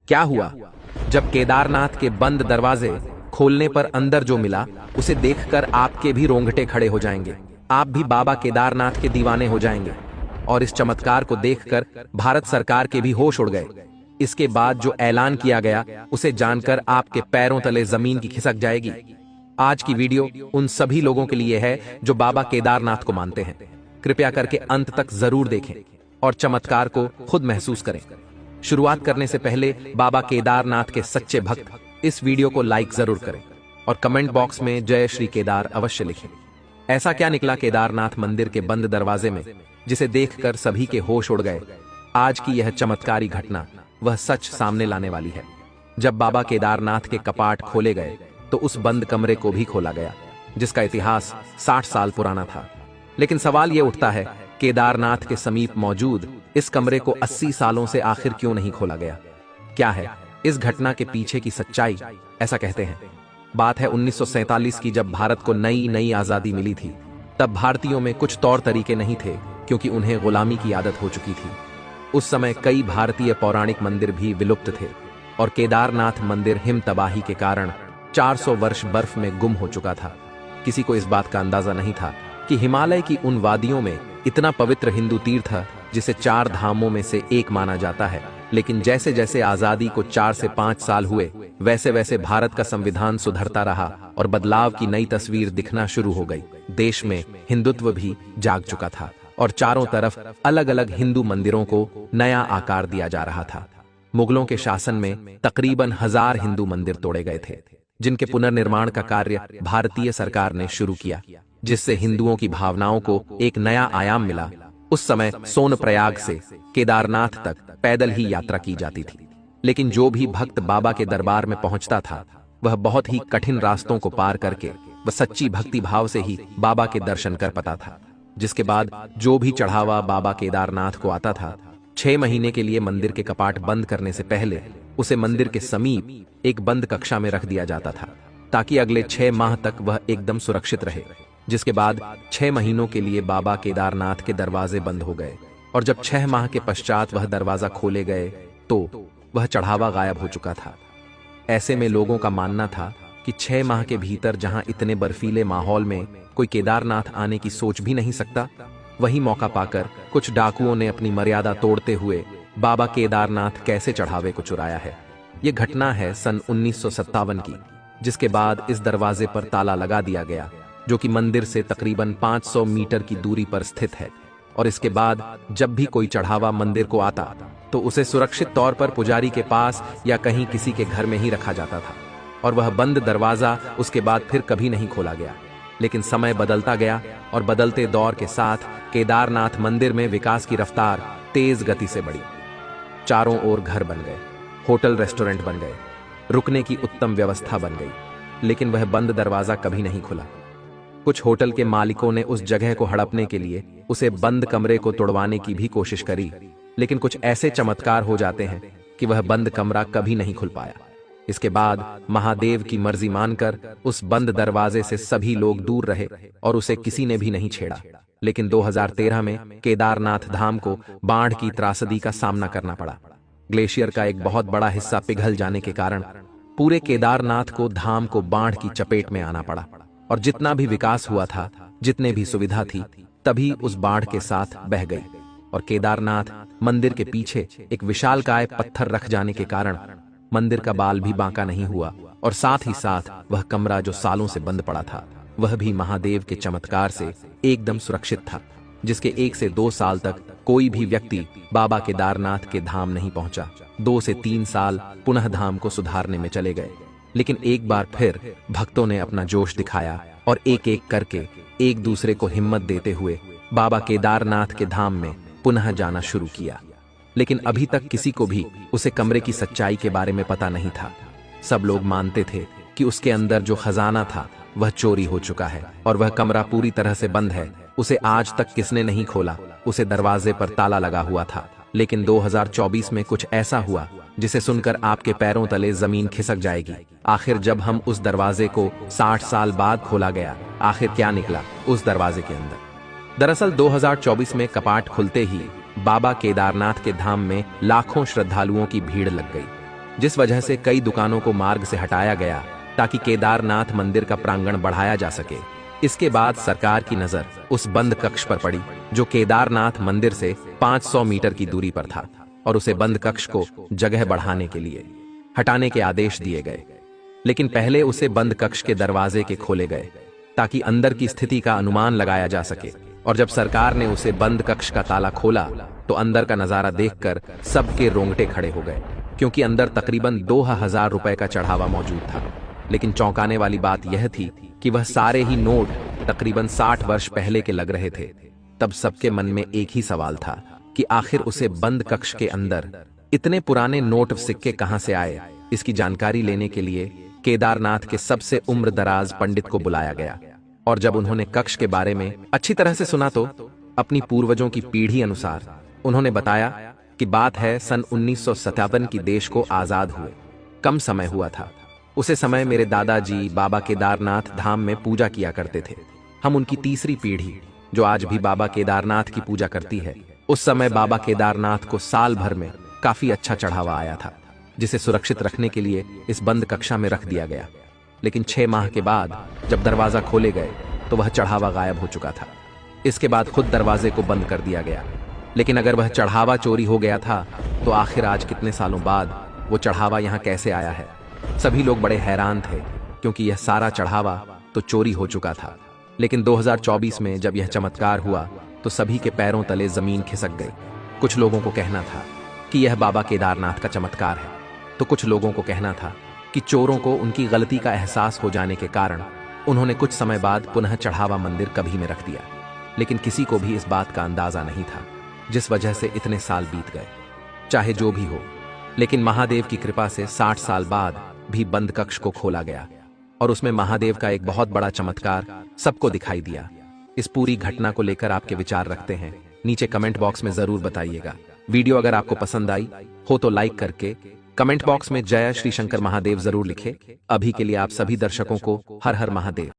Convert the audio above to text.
क्या हुआ? जब केदारनाथ के बंद दरवाजे खोलने पर अंदर जो मिला उसे देखकर आपके भी रोंगटे खड़े हो जाएंगे। आप भी बाबा केदारनाथ के दीवाने हो जाएंगे। और इस चमत्कार को देखकर भारत सरकार के भी होश उड़ गए। इसके बाद जो ऐलान किया गया उसे जानकर आपके पैरों तले जमीन की खिसक जाएगी। आज की वीडियो उन सभी लोगों के लिए है जो बाबा केदारनाथ को मानते हैं। कृपया करके अंत तक जरूर देखें और चमत्कार को खुद महसूस करें। शुरुआत करने से पहले बाबा केदारनाथ के सच्चे भक्त इस वीडियो को लाइक जरूर करें और कमेंट बॉक्स में जय श्री केदार अवश्य लिखें। ऐसा क्या निकला केदारनाथ मंदिर के बंद दरवाजे में जिसे देखकर सभी के होश उड़ गए? आज की यह चमत्कारी घटना वह सच सामने लाने वाली है। जब बाबा केदारनाथ के कपाट खोले गए तो उस बंद कमरे को भी खोला गया जिसका इतिहास 60 साल पुराना था। लेकिन सवाल यह उठता है, केदारनाथ के समीप मौजूद इस कमरे को 80 सालों से आखिर क्यों नहीं खोला गया? क्या है इस घटना के पीछे की सच्चाई? ऐसा कहते हैं, बात है 1947 की, जब भारत को नई आजादी मिली थी। तब भारतीयों में कुछ तौर तरीके नहीं थे क्योंकि उन्हें गुलामी की आदत हो चुकी थी। उस समय कई भारतीय पौराणिक मंदिर भी विलुप्त थे और केदारनाथ मंदिर हिम तबाही के कारण 400 वर्ष बर्फ में गुम हो चुका था। किसी को इस बात का अंदाजा नहीं था कि हिमालय की उन वादियों में इतना पवित्र हिंदू तीर्थ है जिसे 4 धामों में से एक माना जाता है। लेकिन जैसे जैसे आजादी को 4 से 5 साल हुए वैसे वैसे भारत का संविधान सुधरता रहा और बदलाव की नई तस्वीर दिखना शुरू हो गई। देश में हिंदुत्व भी जाग चुका था और चारों तरफ अलग अलग हिंदू मंदिरों को नया आकार दिया जा रहा था। मुगलों के शासन में तकरीबन 1000 हिंदू मंदिर तोड़े गए थे जिनके पुनर्निर्माण का कार्य भारतीय सरकार ने शुरू किया, जिससे हिंदुओं की भावनाओं को एक नया आयाम मिला। उस समय सोनप्रयाग से केदारनाथ तक पैदल ही यात्रा की जाती थी। लेकिन जो भी भक्त बाबा के दरबार में पहुंचता था वह बहुत ही कठिन रास्तों को पार करके वह सच्ची भक्ति भाव से ही बाबा के दर्शन कर पाता था। जिसके बाद जो भी चढ़ावा बाबा केदारनाथ को आता था, 6 महीने के लिए मंदिर के कपाट बंद करने से पहले उसे मंदिर के समीप एक बंद कक्षा में रख दिया जाता था ताकि अगले 6 माह तक वह एकदम सुरक्षित रहे। जिसके बाद 6 महीनों के लिए बाबा केदारनाथ के दरवाजे बंद हो गए और जब 6 माह के पश्चात वह दरवाजा खोले गए तो वह चढ़ावा गायब हो चुका था। ऐसे में लोगों का मानना था कि 6 माह के भीतर जहां इतने बर्फीले माहौल में कोई केदारनाथ आने की सोच भी नहीं सकता, वही मौका पाकर कुछ डाकुओं ने अपनी मर्यादा तोड़ते हुए बाबा केदारनाथ कैसे चढ़ावे को चुराया है। यह घटना है सन 1957 की, जिसके बाद इस दरवाजे पर ताला लगा दिया गया जो कि मंदिर से तकरीबन 500 मीटर की दूरी पर स्थित है। और इसके बाद जब भी कोई चढ़ावा मंदिर को आता तो उसे सुरक्षित तौर पर पुजारी के पास या कहीं किसी के घर में ही रखा जाता था और वह बंद दरवाजा उसके बाद फिर कभी नहीं खोला गया। लेकिन समय बदलता गया और बदलते दौर के साथ केदारनाथ मंदिर में विकास की रफ्तार तेज गति से बढ़ी। चारों ओर घर बन गए, होटल रेस्टोरेंट बन गए, रुकने की उत्तम व्यवस्था बन गई, लेकिन वह बंद दरवाजा कभी नहीं खुला। कुछ होटल के मालिकों ने उस जगह को हड़पने के लिए उसे बंद कमरे को तोड़वाने की भी कोशिश करी, लेकिन कुछ ऐसे चमत्कार हो जाते हैं कि वह बंद कमरा कभी नहीं खुल पाया। इसके बाद महादेव की मर्जी मानकर उस बंद दरवाजे से सभी लोग दूर रहे और उसे किसी ने भी नहीं छेड़ा। लेकिन 2013 में केदारनाथ धाम को बाढ़ की त्रासदी का सामना करना पड़ा। ग्लेशियर का एक बहुत बड़ा हिस्सा पिघल जाने के कारण पूरे केदारनाथ को धाम को बाढ़ की चपेट में आना पड़ा और जितना भी विकास हुआ था, जितने भी सुविधा थी, तभी उस बाढ़ के साथ बह गई। और केदारनाथ मंदिर के पीछे एक विशालकाय पत्थर रख जाने के कारण मंदिर का बाल भी बांका नहीं हुआ और साथ ही साथ वह कमरा जो सालों से बंद पड़ा था वह भी महादेव के चमत्कार से एकदम सुरक्षित था, जिसके 1 से 2 साल तक कोई भी व्यक्ति बाबा केदारनाथ के धाम नहीं पहुंचा। 2 से 3 साल पुनः धाम को सुधारने में चले गए, लेकिन एक बार फिर भक्तों ने अपना जोश दिखाया और एक एक करके एक दूसरे को हिम्मत देते हुए बाबा केदारनाथ के धाम में पुनः जाना शुरू किया। लेकिन अभी तक किसी को भी उसे कमरे की सच्चाई के बारे में पता नहीं था। सब लोग मानते थे कि उसके अंदर जो खजाना था वह चोरी हो चुका है और वह कमरा पूरी तरह से बंद है। उसे आज तक किसने नहीं खोला, उसे दरवाजे पर ताला लगा हुआ था। लेकिन 2024 में कुछ ऐसा हुआ जिसे सुनकर आपके पैरों तले जमीन खिसक जाएगी। आखिर जब हम उस दरवाजे को 60 साल बाद खोला गया, आखिर क्या निकला उस दरवाजे के अंदर? दरअसल 2024 में कपाट खुलते ही बाबा केदारनाथ के धाम में लाखों श्रद्धालुओं की भीड़ लग गई। जिस वजह से कई दुकानों को मार्ग से हटाया गया ताकि केदारनाथ मंदिर का प्रांगण बढ़ाया जा सके। इसके बाद सरकार की नजर उस बंद कक्ष पर पड़ी जो केदारनाथ मंदिर से 500 मीटर की दूरी पर था, और उसे बंद कक्ष को जगह बढ़ाने के लिए हटाने के आदेश दिए गए। लेकिन पहले उसे बंद कक्ष के दरवाजे के खोले गए ताकि अंदर की स्थिति का अनुमान लगाया जा सके। और जब सरकार ने उसे बंद कक्ष का ताला खोला तो अंदर का नजारा देखकर सबके रोंगटे खड़े हो गए, क्योंकि अंदर तकरीबन 2000 रुपए का चढ़ावा मौजूद था। लेकिन चौंकाने वाली बात यह थी कि वह सारे ही नोट तकरीबन 60 वर्ष पहले के लग रहे थे। तब सबके मन में एक ही सवाल था कि आखिर उसे बंद कक्ष के अंदर इतने पुराने नोट सिक्के कहां से आए। इसकी जानकारी लेने के लिए केदारनाथ के सबसे उम्र दराज पंडित को बुलाया गया, और जब उन्होंने कक्ष के बारे में अच्छी तरह से सुना तो अपनी पूर्वजों की पीढ़ी अनुसार उन्होंने बताया कि बात है सन 1957 की देश को आजाद हुए कम समय हुआ था। उसे समय मेरे दादाजी बाबा केदारनाथ धाम में पूजा किया करते थे। हम उनकी तीसरी पीढ़ी जो आज भी बाबा केदारनाथ की पूजा करती है। उस समय बाबा केदारनाथ को साल भर में काफी अच्छा चढ़ावा आया था, जिसे सुरक्षित रखने के लिए इस बंद कक्षा में रख दिया गया। लेकिन 6 माह के बाद जब दरवाजा खोले गए तो वह चढ़ावा गायब हो चुका था। इसके बाद खुद दरवाजे को बंद कर दिया गया। लेकिन अगर वह चढ़ावा चोरी हो गया था तो आखिर आज कितने सालों बाद वो चढ़ावा यहाँ कैसे आया है। सभी लोग बड़े हैरान थे, क्योंकि यह सारा चढ़ावा तो चोरी हो चुका था। लेकिन 2024 में जब यह चमत्कार हुआ तो सभी के पैरों तले जमीन खिसक गई। कुछ लोगों को कहना था कि यह बाबा केदारनाथ का चमत्कार है, तो कुछ लोगों को कहना था कि चोरों को उनकी गलती का एहसास हो जाने के कारण उन्होंने कुछ समय बाद पुनः चढ़ावा मंदिर कभी में रख दिया। लेकिन किसी को भी इस बात का अंदाजा नहीं था, जिस वजह से इतने साल बीत गए। चाहे जो भी हो, लेकिन महादेव की कृपा से 60 साल बाद भी बंद कक्ष को खोला गया, और उसमें महादेव का एक बहुत बड़ा चमत्कार सबको दिखाई दिया। इस पूरी घटना को लेकर आपके विचार रखते हैं, नीचे कमेंट बॉक्स में जरूर बताइएगा। वीडियो अगर आपको पसंद आई हो तो लाइक करके कमेंट बॉक्स में जय श्री शंकर महादेव जरूर लिखें। अभी के लिए आप सभी दर्शकों को हर हर महादेव।